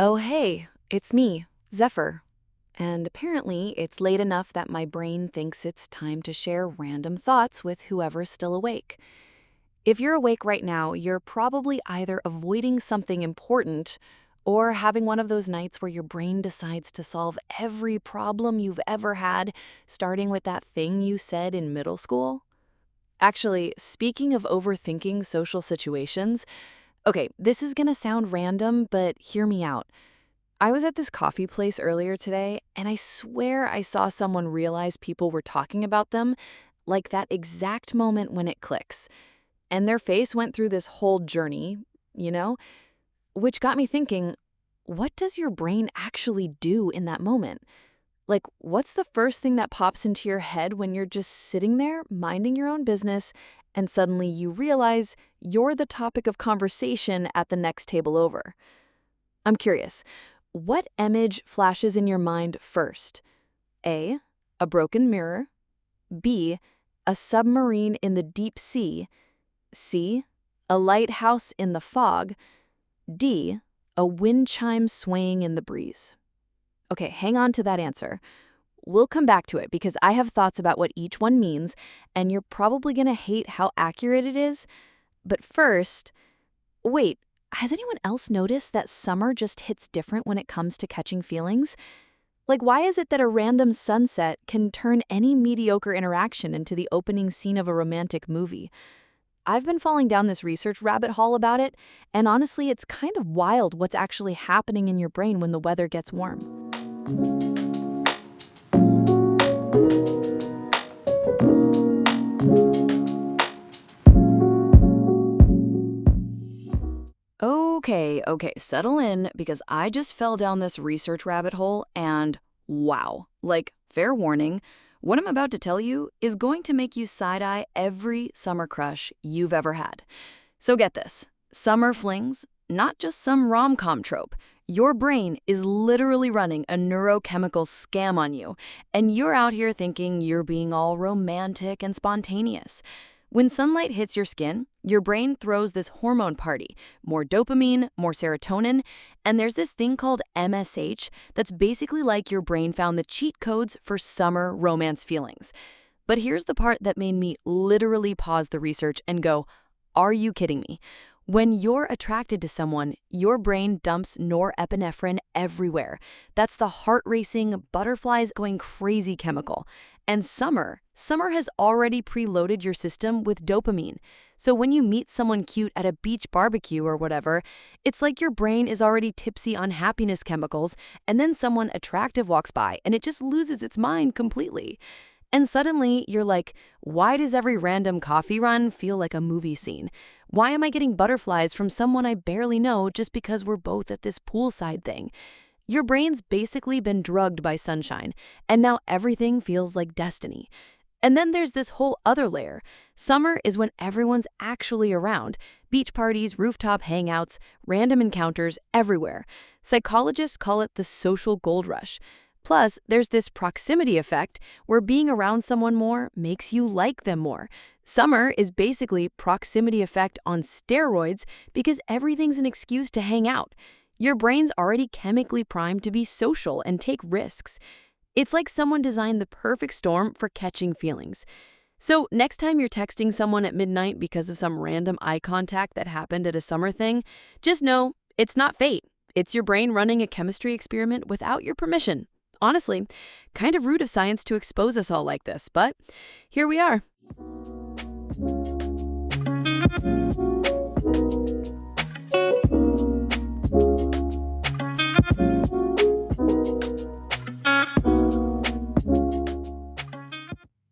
Oh, hey, it's me, Zephyr. And apparently, it's late enough that my brain thinks it's time to share random thoughts with whoever's still awake. If you're awake right now, you're probably either avoiding something important or having one of those nights where your brain decides to solve every problem you've ever had, starting with that thing you said in middle school. Actually, speaking of overthinking social situations, okay, this is gonna sound random, but hear me out. I was at this coffee place earlier today, and I swear I saw someone realize people were talking about them, like that exact moment when it clicks. And their face went through this whole journey, you know? Which got me thinking, what does your brain actually do in that moment? Like, what's the first thing that pops into your head when you're just sitting there, minding your own business, and suddenly you realize you're the topic of conversation at the next table over? I'm curious, what image flashes in your mind first? A. A broken mirror. B. A submarine in the deep sea. C. A lighthouse in the fog. D. A wind chime swaying in the breeze. Okay, hang on to that answer. We'll come back to it because I have thoughts about what each one means, and you're probably going to hate how accurate it is. But first, wait, has anyone else noticed that summer just hits different when it comes to catching feelings? Like, why is it that a random sunset can turn any mediocre interaction into the opening scene of a romantic movie? I've been falling down this research rabbit hole about it, and honestly, it's kind of wild what's actually happening in your brain when the weather gets warm. Okay, settle in because I just fell down this research rabbit hole and wow. Like, fair warning, what I'm about to tell you is going to make you side-eye every summer crush you've ever had. So get this, summer flings, not just some rom-com trope. Your brain is literally running a neurochemical scam on you, and you're out here thinking you're being all romantic and spontaneous. When sunlight hits your skin, your brain throws this hormone party, more dopamine, more serotonin, and there's this thing called MSH that's basically like your brain found the cheat codes for summer romance feelings. But here's the part that made me literally pause the research and go, are you kidding me? When you're attracted to someone, your brain dumps norepinephrine everywhere. That's the heart-racing, butterflies going crazy chemical. And summer has already preloaded your system with dopamine. So when you meet someone cute at a beach barbecue or whatever, it's like your brain is already tipsy on happiness chemicals, and then someone attractive walks by and it just loses its mind completely. And suddenly, you're like, why does every random coffee run feel like a movie scene? Why am I getting butterflies from someone I barely know just because we're both at this poolside thing? Your brain's basically been drugged by sunshine, and now everything feels like destiny. And then there's this whole other layer. Summer is when everyone's actually around. Beach parties, rooftop hangouts, random encounters everywhere. Psychologists call it the social gold rush. Plus, there's this proximity effect where being around someone more makes you like them more. Summer is basically proximity effect on steroids because everything's an excuse to hang out. Your brain's already chemically primed to be social and take risks. It's like someone designed the perfect storm for catching feelings. So next time you're texting someone at midnight because of some random eye contact that happened at a summer thing, just know it's not fate. It's your brain running a chemistry experiment without your permission. Honestly, kind of rude of science to expose us all like this, but here we are.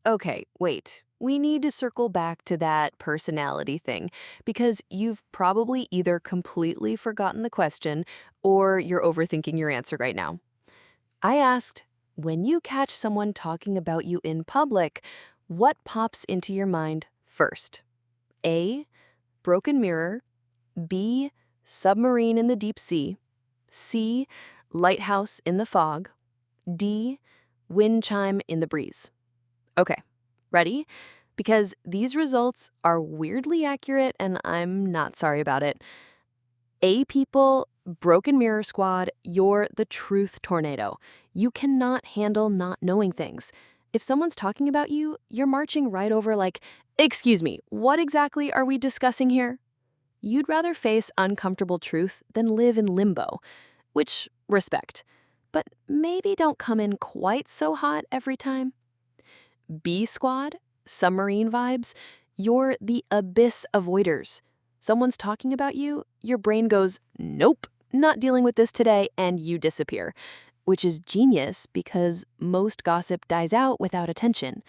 Okay, wait. We need to circle back to that personality thing because you've probably either completely forgotten the question or you're overthinking your answer right now. I asked, when you catch someone talking about you in public, what pops into your mind first? A. Broken mirror. B. Submarine in the deep sea. C. Lighthouse in the fog. D. Wind chime in the breeze. Okay, ready? Because these results are weirdly accurate and I'm not sorry about it. A people, Broken Mirror Squad, you're the truth tornado. You cannot handle not knowing things. If someone's talking about you, you're marching right over like, "Excuse me, what exactly are we discussing here?" You'd rather face uncomfortable truth than live in limbo, which, respect. But maybe don't come in quite so hot every time. B Squad, submarine vibes, you're the abyss avoiders. Someone's talking about you, your brain goes, "Nope, not dealing with this today," and you disappear. Which is genius because most gossip dies out without attention.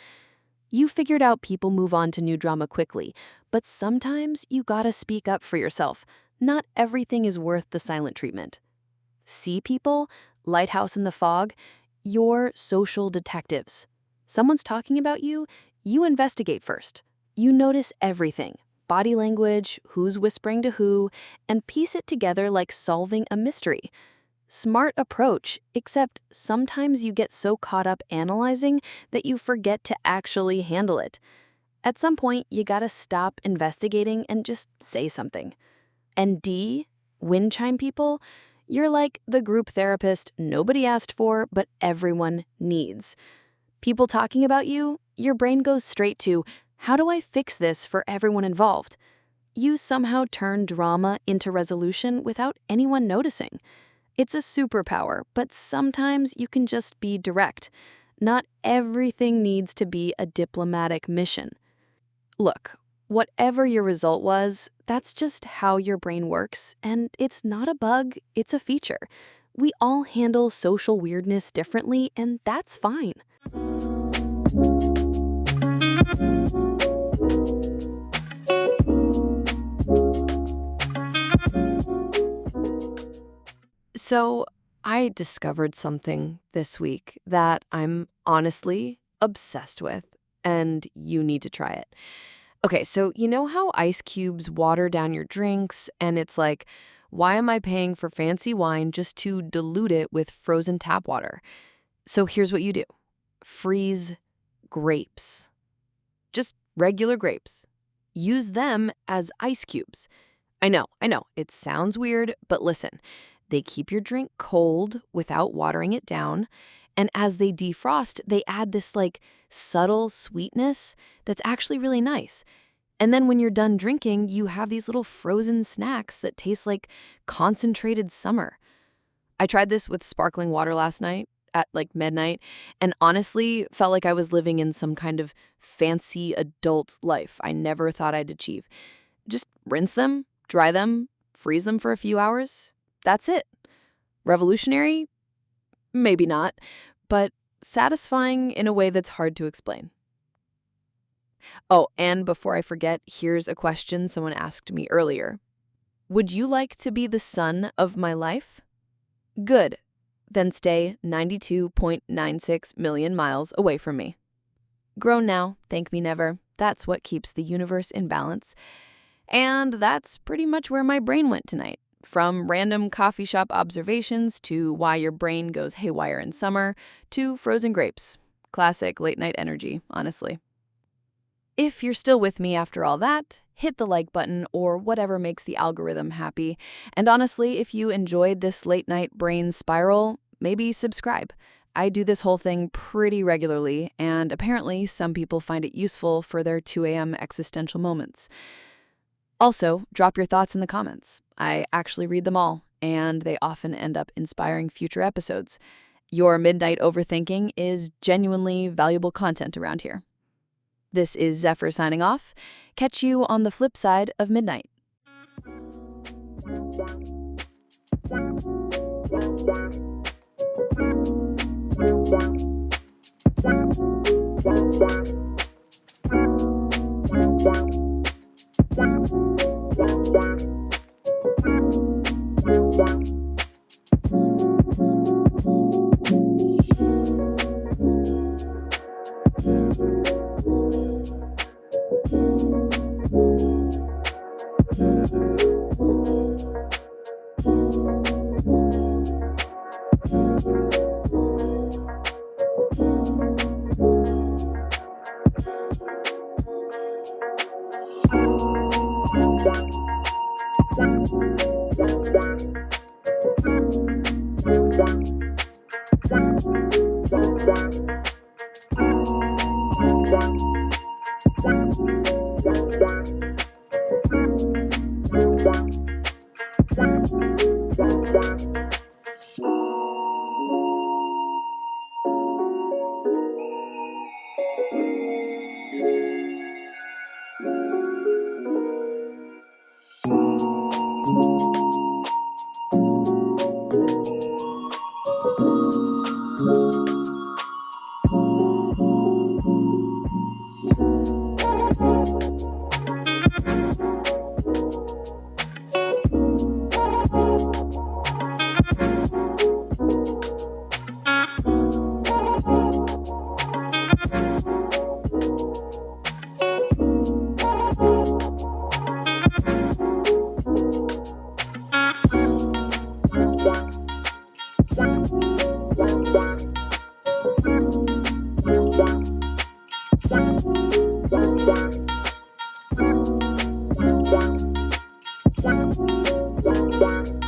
You figured out people move on to new drama quickly, but sometimes you gotta speak up for yourself. Not everything is worth the silent treatment. See people, lighthouse in the fog, you're social detectives. Someone's talking about you, you investigate first. You notice everything, body language, who's whispering to who, and piece it together like solving a mystery. Smart approach, except sometimes you get so caught up analyzing that you forget to actually handle it. At some point, you gotta stop investigating and just say something. And D, wind chime people, you're like the group therapist nobody asked for, but everyone needs. People talking about you, your brain goes straight to, how do I fix this for everyone involved? You somehow turn drama into resolution without anyone noticing. It's a superpower, but sometimes you can just be direct. Not everything needs to be a diplomatic mission. Look, whatever your result was, that's just how your brain works, and it's not a bug, it's a feature. We all handle social weirdness differently, and that's fine. So, I discovered something this week that I'm honestly obsessed with, and you need to try it. Okay, so you know how ice cubes water down your drinks, and it's like, why am I paying for fancy wine just to dilute it with frozen tap water? So here's what you do. Freeze grapes. Just regular grapes. Use them as ice cubes. I know, it sounds weird, but listen. They keep your drink cold without watering it down, and as they defrost, they add this like subtle sweetness that's actually really nice. And then when you're done drinking, you have these little frozen snacks that taste like concentrated summer. I tried this with sparkling water last night at like midnight, and honestly felt like I was living in some kind of fancy adult life I never thought I'd achieve. Just rinse them, dry them, freeze them for a few hours. That's it. Revolutionary? Maybe not, but satisfying in a way that's hard to explain. Oh, and before I forget, here's a question someone asked me earlier. Would you like to be the sun of my life? Good. Then stay 92.96 million miles away from me. Grown now, thank me never. That's what keeps the universe in balance. And that's pretty much where my brain went tonight. From random coffee shop observations to why your brain goes haywire in summer to frozen grapes. Classic late night energy, honestly. If you're still with me after all that, hit the like button or whatever makes the algorithm happy. And honestly, if you enjoyed this late night brain spiral, maybe subscribe. I do this whole thing pretty regularly, and apparently some people find it useful for their 2 a.m. existential moments. Also, drop your thoughts in the comments. I actually read them all, and they often end up inspiring future episodes. Your midnight overthinking is genuinely valuable content around here. This is Zephyr signing off. Catch you on the flip side of midnight. Wow.